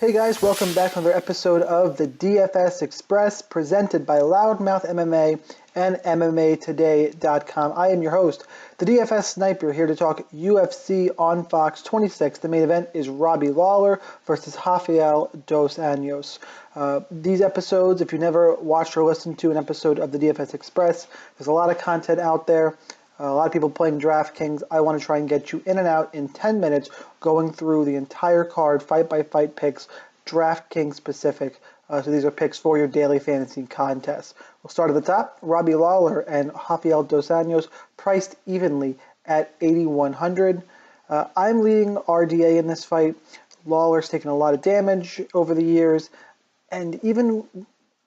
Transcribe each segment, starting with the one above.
Hey guys, welcome back to another episode of the DFS Express presented by Loudmouth MMA and MMAtoday.com. I am your host, the DFS Sniper, here to talk UFC on Fox 26. The main event is Robbie Lawler versus Rafael dos Anjos. These episodes, if you never watched or listened to an episode of the DFS Express, there's a lot of content out there. A lot of people playing DraftKings. I want to try and get you in and out in 10 minutes, going through the entire card, fight-by-fight picks, DraftKings specific. So these are picks for your daily fantasy contest. We'll start at the top. Robbie Lawler and Rafael dos Anjos priced evenly at 8,100. I'm leading RDA in this fight. Lawler's taken a lot of damage over the years, and even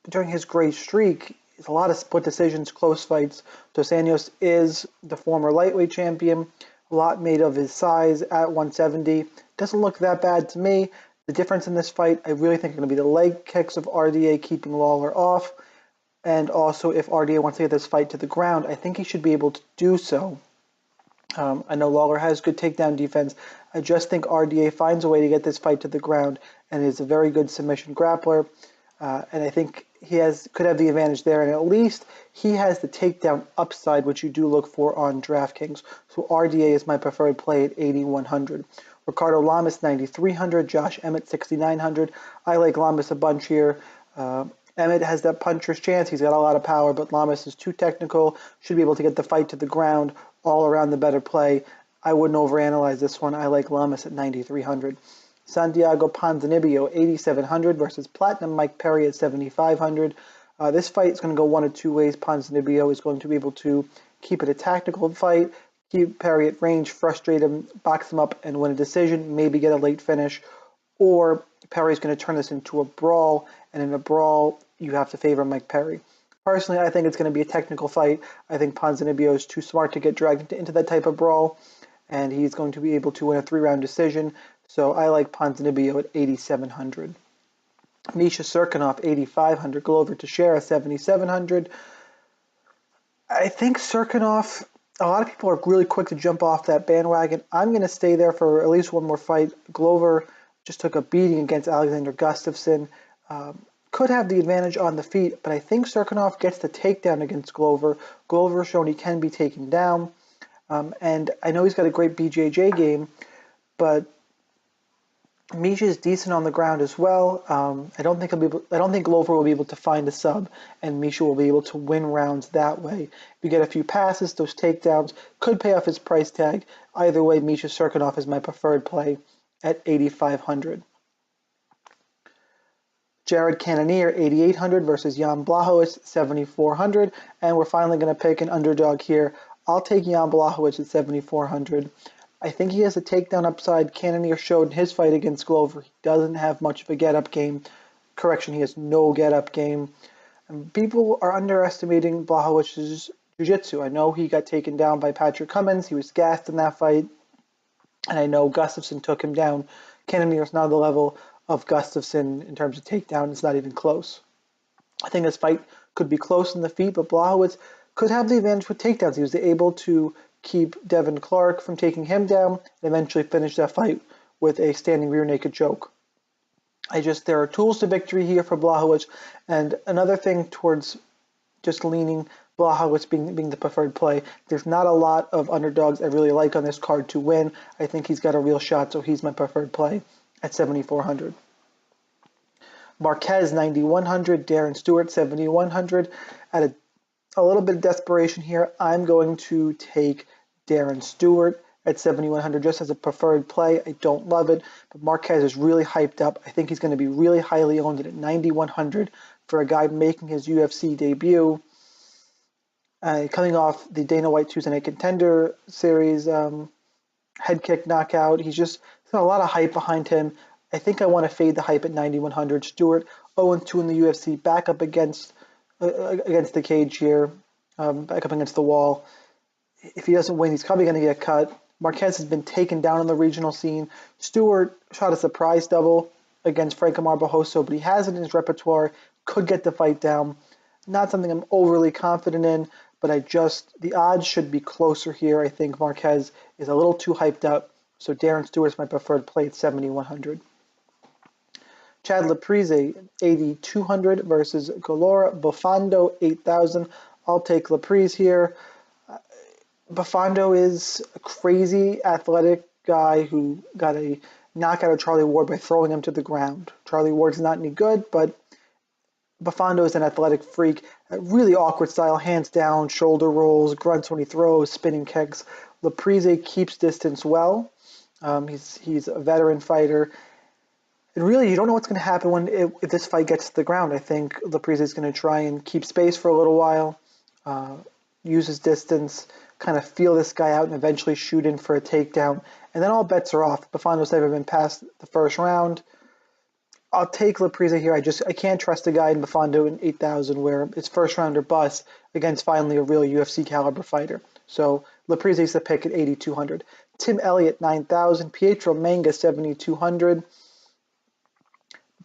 during his great streak, it's a lot of split decisions, close fights. Dos Anjos is the former lightweight champion, a lot made of his size at 170. Doesn't look that bad to me. The difference in this fight, I really think, are going to be the leg kicks of RDA keeping Lawler off. And also, if RDA wants to get this fight to the ground, I think he should be able to do so. I know Lawler has good takedown defense. I just think RDA finds a way to get this fight to the ground and is a very good submission grappler. And I think he could have the advantage there, and at least he has the takedown upside, which you do look for on DraftKings. So RDA is my preferred play at 8,100. Ricardo Lamas 9,300, Josh Emmett 6,900. I like Lamas a bunch here. Emmett has that puncher's chance. He's got a lot of power, but Lamas is too technical. Should be able to get the fight to the ground. All around the better play. I wouldn't overanalyze this one. I like Lamas at 9,300. Santiago Ponzinibbio, 8,700 versus Platinum Mike Perry at 7,500. This fight is going to go one of two ways. Ponzinibbio is going to be able to keep it a tactical fight, keep Perry at range, frustrate him, box him up, and win a decision, maybe get a late finish. Or Perry's going to turn this into a brawl, and in a brawl, you have to favor Mike Perry. Personally, I think it's going to be a technical fight. I think Ponzinibbio is too smart to get dragged into that type of brawl, and he's going to be able to win a 3-round decision. So I like Ponzinibbio at 8,700. Misha Cirkunov, 8,500. Glover Teixeira, 7,700. I think Cirkunov, a lot of people are really quick to jump off that bandwagon. I'm going to stay there for at least one more fight. Glover just took a beating against Alexander Gustafsson. Could have the advantage on the feet, but I think Cirkunov gets the takedown against Glover. Glover's shown he can be taken down. And I know he's got a great BJJ game, but Misha is decent on the ground as well. I don't think Glover will be able to find a sub, and Misha will be able to win rounds that way. If you get a few passes, those takedowns could pay off his price tag. Either way, Misha Cirkunov is my preferred play at 8,500. Jared Cannonier, 8,800 versus Jan Blachowicz, 7,400, and we're finally going to pick an underdog here. I'll take Jan Blachowicz at 7,400. I think he has a takedown upside. Cannonier showed in his fight against Glover he doesn't have much of a get-up game. Correction, he has no get-up game. And people are underestimating Blachowicz's jiu-jitsu. I know he got taken down by Patrick Cummins. He was gassed in that fight. And I know Gustafsson took him down. Cannonier's not the level of Gustafsson in terms of takedown. It's not even close. I think this fight could be close in the feet, but Blachowicz could have the advantage with takedowns. He was able to keep Devin Clark from taking him down and eventually finish that fight with a standing rear naked choke. There are tools to victory here for Blachowicz, and another thing towards just leaning Blachowicz being the preferred play, there's not a lot of underdogs I really like on this card to win. I think he's got a real shot, so he's my preferred play at 7,400. Marquez, 9,100. Darren Stewart, 7,100. At a little bit of desperation here, I'm going to take Darren Stewart at 7,100 just as a preferred play. I don't love it, but Marquez is really hyped up. I think he's going to be really highly owned at 9,100 for a guy making his UFC debut. Coming off the Dana White Tuesday Night Contender Series head kick knockout, he's got a lot of hype behind him. I think I want to fade the hype at 9,100. Stewart 0-2 in the UFC, back up against the cage here, back up against the wall. If he doesn't win, he's probably going to get cut. Marquez has been taken down on the regional scene. Stewart shot a surprise double against Franco Barbosa, but he has it in his repertoire, could get the fight down. Not something I'm overly confident in, but the odds should be closer here. I think Marquez is a little too hyped up, so Darren Stewart's my preferred play at 7,100. Chad Laprise, 8,200 versus Galora Bufando, 8,000. I'll take Laprise here. Bufando is a crazy athletic guy who got a knockout of Charlie Ward by throwing him to the ground. Charlie Ward's not any good, but Bufando is an athletic freak. A really awkward style, hands down, shoulder rolls, grunts when he throws, spinning kicks. Laprise keeps distance well. He's a veteran fighter. And really, you don't know what's going to happen if this fight gets to the ground. I think Laprise is going to try and keep space for a little while, use his distance, kind of feel this guy out, and eventually shoot in for a takedown. And then all bets are off. Bufando's never been past the first round. I'll take Laprise here. I can't trust a guy in Bufando in 8,000 where it's first round or bust against finally a real UFC caliber fighter. So Laprise is the pick at 8,200. Tim Elliott 9,000. Pietro Manga 7,200.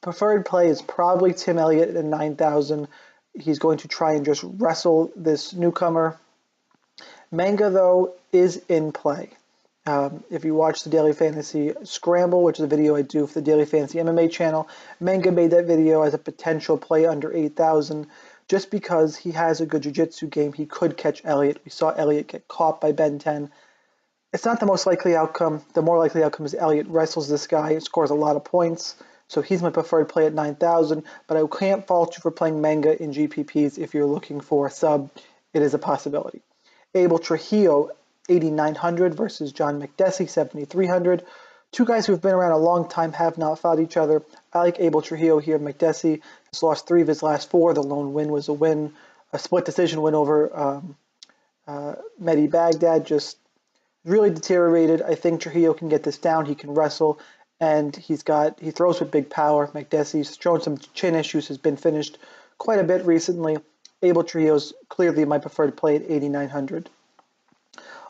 Preferred play is probably Tim Elliott at 9,000. He's going to try and just wrestle this newcomer. Manga, though, is in play. If you watch the Daily Fantasy Scramble, which is a video I do for the Daily Fantasy MMA channel, Manga made that video as a potential play under 8,000 just because he has a good jiu-jitsu game. He could catch Elliott. We saw Elliott get caught by Ben 10. It's not the most likely outcome. The more likely outcome is Elliott wrestles this guy and scores a lot of points. So he's my preferred play at 9,000, but I can't fault you for playing Manga in GPPs if you're looking for a sub. It is a possibility. Abel Trujillo, 8,900 versus John McDessie, 7,300. Two guys who have been around a long time have not fought each other. I like Abel Trujillo here. McDessie has lost 3 of his last 4. The lone win was a split decision win over Mehdi Baghdad. Just really deteriorated. I think Trujillo can get this down. He can wrestle, and he throws with big power. McDessie's shown some chin issues, has been finished quite a bit recently. Abel Trujillo's clearly my preferred play at 8,900.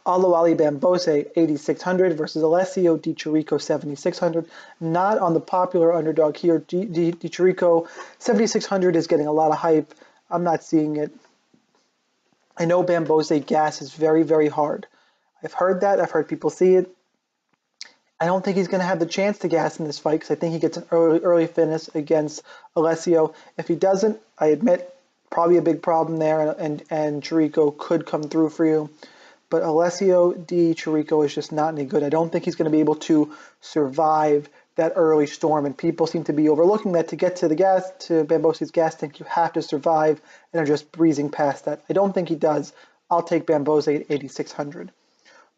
Aloali Bambose, 8,600 versus Alessio Di Chirico, 7,600. Not on the popular underdog here. Di Chirico, 7,600 is getting a lot of hype. I'm not seeing it. I know Bambose gas is very, very hard. I've heard that. I've heard people see it. I don't think he's going to have the chance to gas in this fight because I think he gets an early finish against Alessio. If he doesn't, I admit, probably a big problem there, and Chirico could come through for you. But Alessio Di Chirico is just not any good. I don't think he's going to be able to survive that early storm, and people seem to be overlooking that. To get to Bambose's gas tank, you have to survive, and are just breezing past that. I don't think he does. I'll take Bambose at 8,600.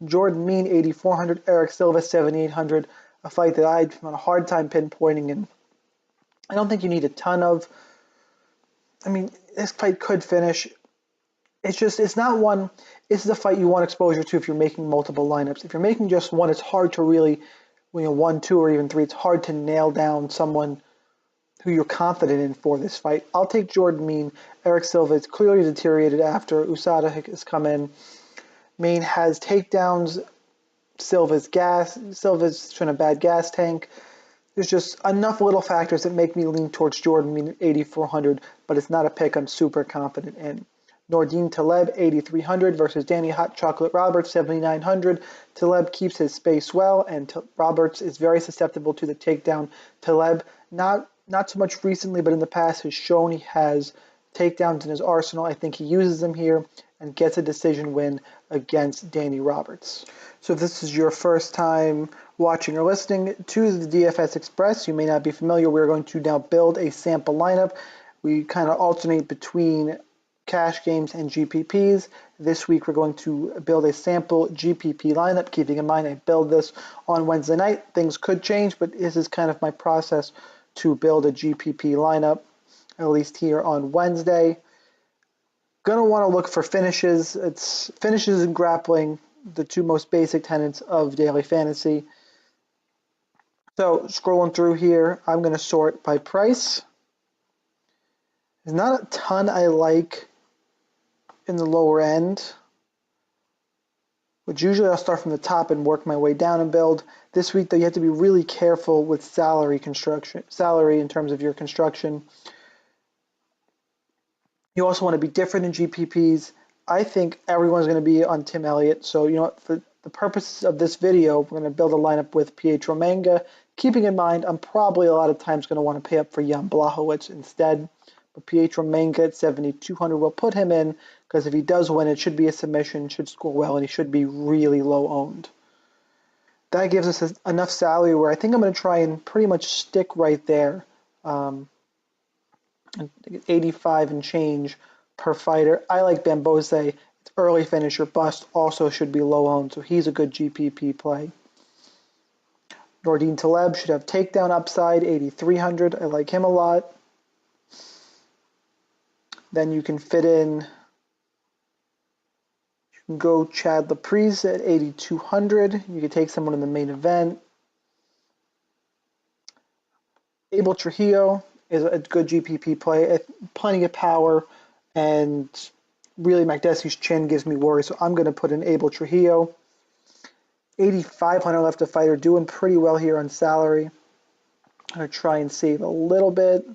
Jordan Mean, 8,400. Eric Silva, 7,800. A fight that I've had a hard time pinpointing, and I don't think you need a ton of. I mean, this fight could finish. It's not one. This is a fight you want exposure to if you're making multiple lineups. If you're making just one, it's hard to really, 1, 2, or even 3. It's hard to nail down someone who you're confident in for this fight. I'll take Jordan Mean. Eric Silva is clearly deteriorated after USADA has come in. Mean has takedowns. Silva's in a bad gas tank. There's just enough little factors that make me lean towards Jordan Mean at 8,400, but it's not a pick I'm super confident in. Nordine Taleb, 8,300 versus Danny Hot Chocolate Roberts, 7,900. Taleb keeps his space well, and Roberts is very susceptible to the takedown. Taleb, not so much recently, but in the past, has shown he has takedowns in his arsenal. I think he uses them here and gets a decision win against Danny Roberts. So if this is your first time watching or listening to the DFS Express, you may not be familiar. We're going to now build a sample lineup. We kind of alternate between cash games and GPPs. This week we're going to build a sample GPP lineup, keeping in mind I build this on Wednesday night. Things could change, but this is kind of my process to build a GPP lineup, at least here on Wednesday. Gonna want to look for finishes. It's finishes and grappling, the two most basic tenets of daily fantasy. So scrolling through here, I'm going to sort by price. There's not a ton I like in the lower end, which usually I'll start from the top and work my way down and build. This week, though, you have to be really careful with salary in terms of your construction. You also want to be different in GPPs. I think everyone's going to be on Tim Elliott. So, for the purposes of this video, we're going to build a lineup with Pietro Manga, keeping in mind I'm probably a lot of times going to want to pay up for Jan Blachowicz instead. But Pietro Manga at 7,200 will put him in, because if he does win, it should be a submission, should score well, and he should be really low owned. That gives us enough salary where I think I'm going to try and pretty much stick right there. 85 and change per fighter. I like Bambose. It's early finisher bust, also should be low owned, so he's a good GPP play. Nordine Taleb should have takedown upside, 8,300. I like him a lot. Then you can fit in, you can go Chad Laprise at 8,200. You could take someone in the main event. Abel Trujillo is a good GPP play, plenty of power, and really Makdessi's chin gives me worry, so I'm going to put in Abel Trujillo. 8,500 left to fighter, doing pretty well here on salary. I'm going to try and save a little bit.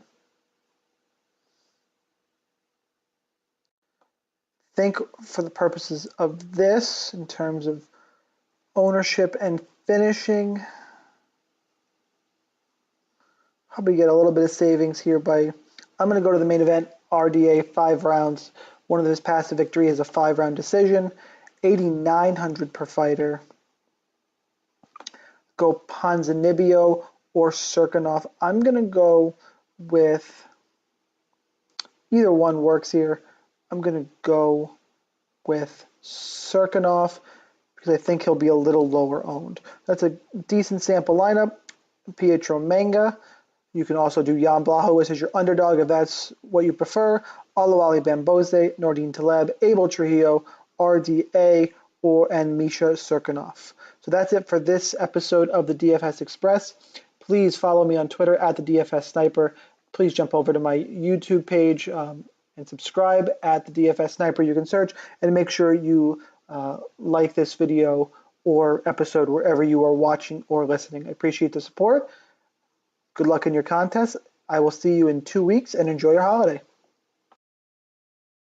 Think for the purposes of this, in terms of ownership and finishing, probably get a little bit of savings here by, I'm going to go to the main event, RDA, 5 rounds. One of his passive victory is a 5-round decision, 8,900 per fighter. Go Ponzinibbio or Serkinov. I'm going to go with, either one works here. I'm going to go with Serkinov because I think he'll be a little lower owned. That's a decent sample lineup. Pietro Manga. You can also do Jan Blachowicz as your underdog if that's what you prefer. Oluwale Bambose, Nordine Taleb, Abel Trujillo, RDA, and Misha Serkinov. So that's it for this episode of the DFS Express. Please follow me on Twitter at the DFS Sniper. Please jump over to my YouTube page and subscribe at the DFS Sniper. You can search, and make sure you like this video or episode wherever you are watching or listening. I appreciate the support. Good luck in your contest. I will see you in 2 weeks, and enjoy your holiday.